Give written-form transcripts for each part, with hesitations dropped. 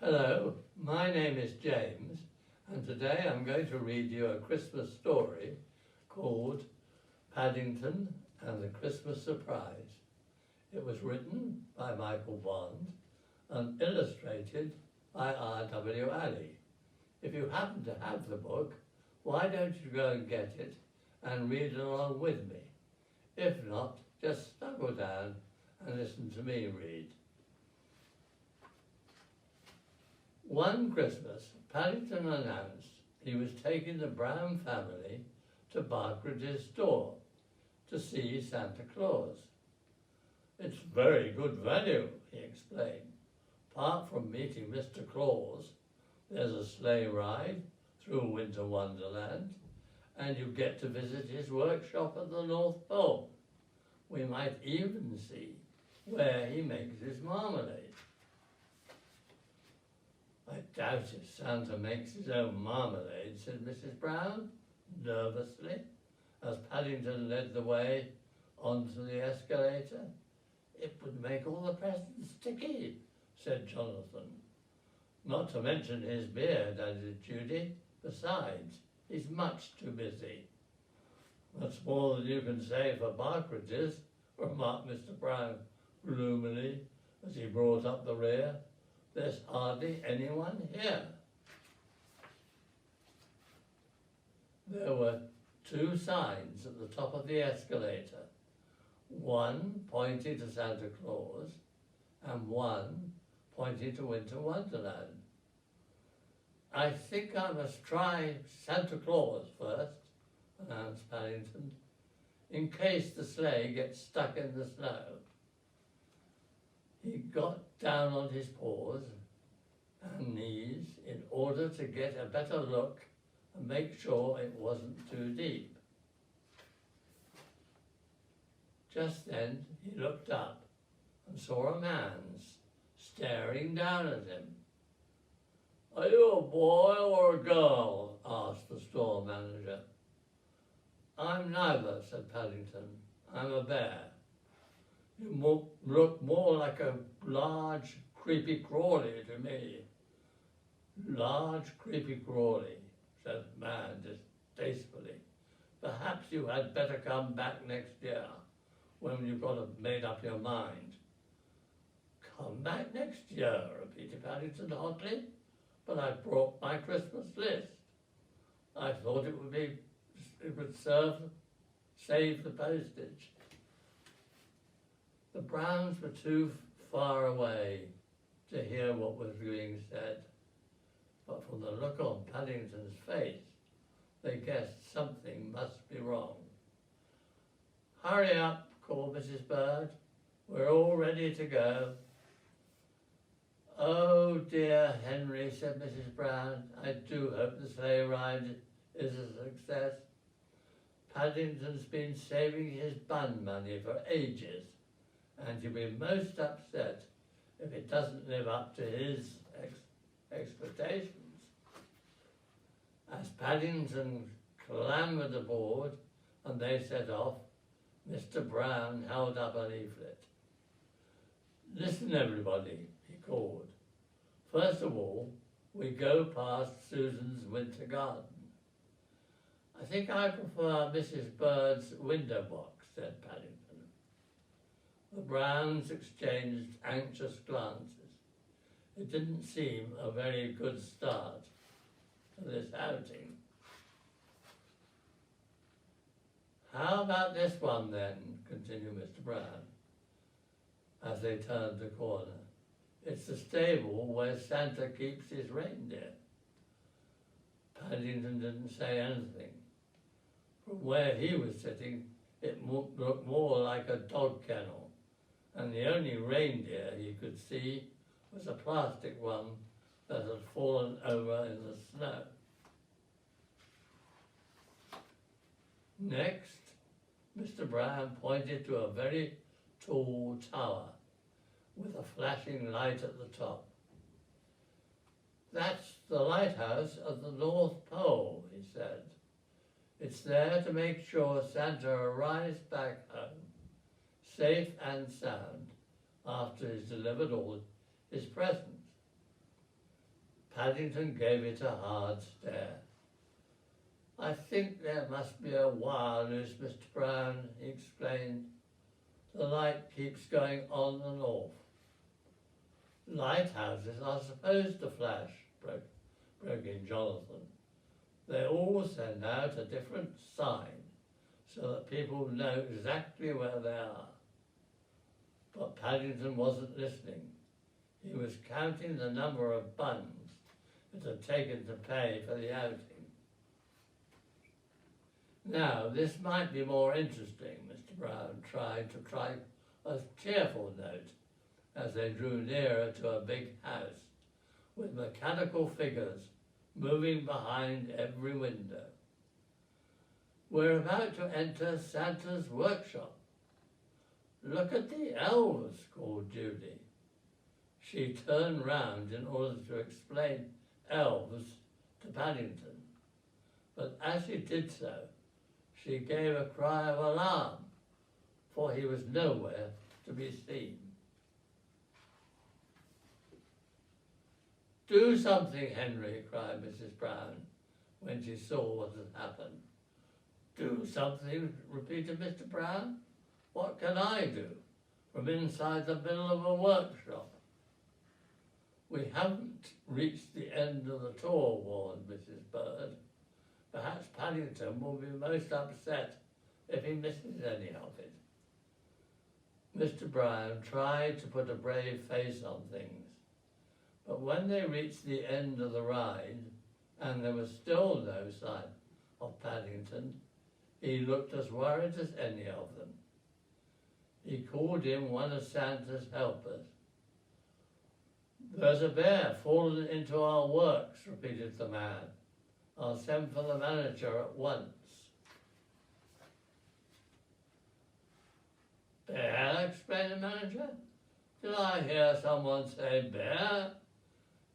Hello, my name is James, and today I'm going to read you a Christmas story called Paddington and the Christmas Surprise. It was written by Michael Bond and illustrated by R.W. Alley. If you happen to have the book, why don't you go and get it and read along with me? If not, just snuggle down and listen to me read. One Christmas, Paddington announced he was taking the Brown family to Barkridge's store to see Santa Claus. "It's very good value," he explained. "Apart from meeting Mr. Claus, there's a sleigh ride through Winter Wonderland, and you get to visit his workshop at the North Pole. We might even see where he makes his marmalade." "I doubt if Santa makes his own marmalade," said Mrs. Brown, nervously, as Paddington led the way onto the escalator. "It would make all the presents sticky," said Jonathan. "Not to mention his beard," added Judy. "Besides, he's much too busy." "That's more than you can say for Barkridge's," remarked Mr. Brown gloomily as he brought up the rear. "There's hardly anyone here." There were two signs at the top of the escalator, one pointing to Santa Claus and one pointing to Winter Wonderland. "I think I must try Santa Claus first," announced Paddington, "in case the sleigh gets stuck in the snow." He got down on his paws and knees in order to get a better look and make sure it wasn't too deep. Just then he looked up and saw a man staring down at him. "Are you a boy or a girl?" asked the store manager. "I'm neither," said Paddington. "I'm a bear." "You look more like a large, creepy crawly to me." "Large, creepy crawly," said the man distastefully. "Perhaps you had better come back next year when you've made up your mind." "Come back next year," repeated Paddington hotly. "But I brought my Christmas list. I thought it would save the postage." The Browns were too far away to hear what was being said, but from the look on Paddington's face, they guessed something must be wrong. "Hurry up," called Mrs. Bird. "We're all ready to go." "Oh dear, Henry," said Mrs. Brown. "I do hope the sleigh ride is a success. Paddington's been saving his bun money for ages, and he'll be most upset if it doesn't live up to his expectations." As Paddington clambered aboard and they set off, Mr. Brown held up a leaflet. "Listen, everybody," he called. "First of all, we go past Susan's winter garden." "I think I prefer Mrs. Bird's window box," said Paddington. The Browns exchanged anxious glances. It didn't seem a very good start to this outing. "How about this one then?" continued Mr. Brown, as they turned the corner. "It's the stable where Santa keeps his reindeer." Paddington didn't say anything. From where he was sitting, it looked more like a dog kennel, and the only reindeer he could see was a plastic one that had fallen over in the snow. Next, Mr. Brown pointed to a very tall tower with a flashing light at the top. "That's the lighthouse of the North Pole," he said. "It's there to make sure Santa arrives back home, safe and sound, after he's delivered all his presents. Paddington gave it a hard stare. "I think there must be a wire loose, Mr. Brown," he explained. "The light keeps going on and off." "Lighthouses are supposed to flash," broke in Jonathan. "They all send out a different sign so that people know exactly where they are." But Paddington wasn't listening. He was counting the number of buns it had taken to pay for the outing. "Now, this might be more interesting," Mr. Brown tried a cheerful note as they drew nearer to a big house with mechanical figures moving behind every window. "We're about to enter Santa's workshop. Look at the elves," called Judy. She turned round in order to explain elves to Paddington, but as she did so, she gave a cry of alarm, for he was nowhere to be seen. "Do something, Henry," cried Mrs. Brown when she saw what had happened. "Do something," repeated Mr. Brown. "What can I do from inside the middle of a workshop?" "We haven't reached the end of the tour," warned Mrs. Bird. "Perhaps Paddington will be most upset if he misses any of it." Mr. Brown tried to put a brave face on things, but when they reached the end of the ride and there was still no sign of Paddington, he looked as worried as any of them. He called in one of Santa's helpers. "There's a bear fallen into our works," repeated the man. "I'll send for the manager at once." "Bear?" exclaimed the manager. "Did I hear someone say bear?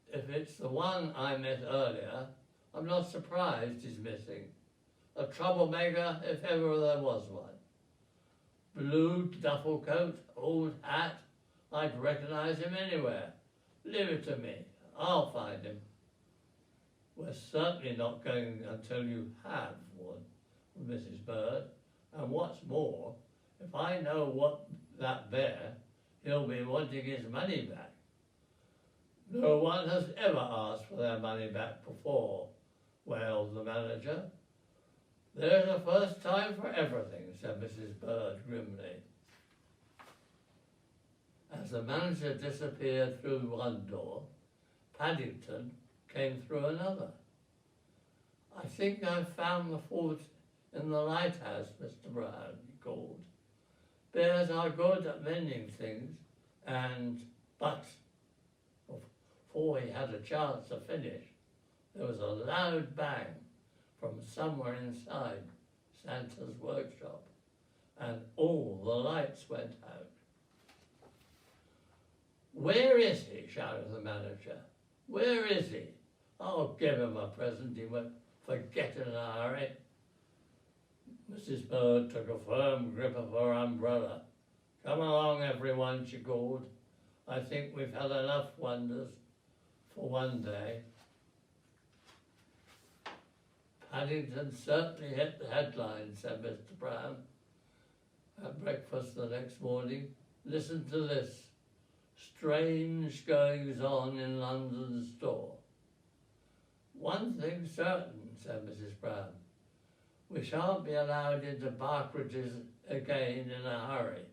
If it's the one I met earlier, I'm not surprised he's missing. A troublemaker if ever there was one. Blue duffel coat, old hat, I'd recognize him anywhere. Leave it to me, I'll find him." "We're certainly not going until you have," warned Mrs. Bird. "And what's more, if I know what that bear, he'll be wanting his money back." "No one has ever asked for their money back before," wailed the manager. "There's a first time for everything," said Mrs. Bird grimly. As the manager disappeared through one door, Paddington came through another. "I think I've found the fault in the lighthouse, Mr. Brown," he called. "Bears are good at mending things, but before he had a chance to finish, there was a loud bang from somewhere inside Santa's workshop, and all the lights went out. "Where is he?" shouted the manager. "Where is he? I'll give him a present he won't forget in a hurry." Mrs. Bird took a firm grip of her umbrella. "Come along, everyone," she called. "I think we've had enough wonders for one day." "Paddington certainly hit the headlines," said Mr. Brown at breakfast the next morning. "Listen to this. Strange goings on in London store." "One thing certain," said Mrs. Brown. "We shan't be allowed into Barkridge's again in a hurry."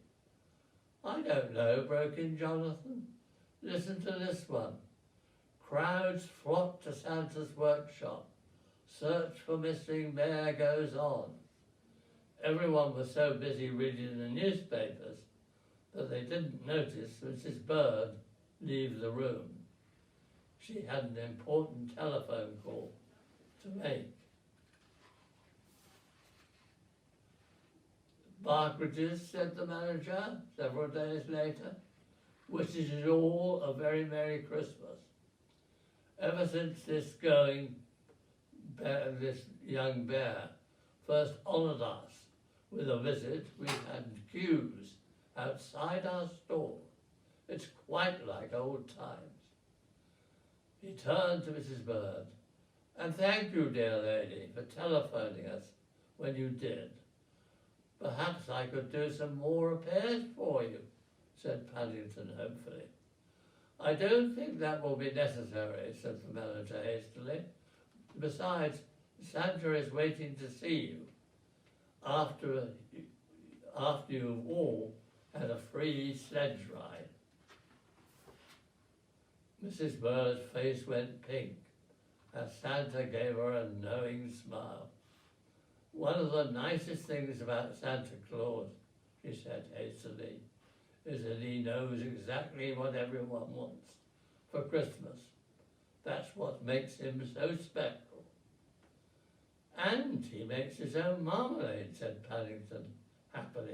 "I don't know," broke in Jonathan. "Listen to this one. Crowds flock to Santa's workshop. Search for missing bear goes on." Everyone was so busy reading the newspapers that they didn't notice Mrs. Bird leave the room. She had an important telephone call to make. "Barkridge's," said the manager several days later, "wishes you all a very Merry Christmas. Ever since this young bear first honoured us with a visit, we've had queues outside our store. It's quite like old times." He turned to Mrs. Bird. "And thank you, dear lady, for telephoning us when you did. Perhaps I could do some more repairs for you," said Paddington hopefully. "I don't think that will be necessary," said the manager hastily. "Besides, Santa is waiting to see you after you've all had a free sledge ride." Mrs. Bird's face went pink as Santa gave her a knowing smile. "One of the nicest things about Santa Claus," she said hastily, "is that he knows exactly what everyone wants for Christmas. That's what makes him so special." "And he makes his own marmalade," said Paddington happily.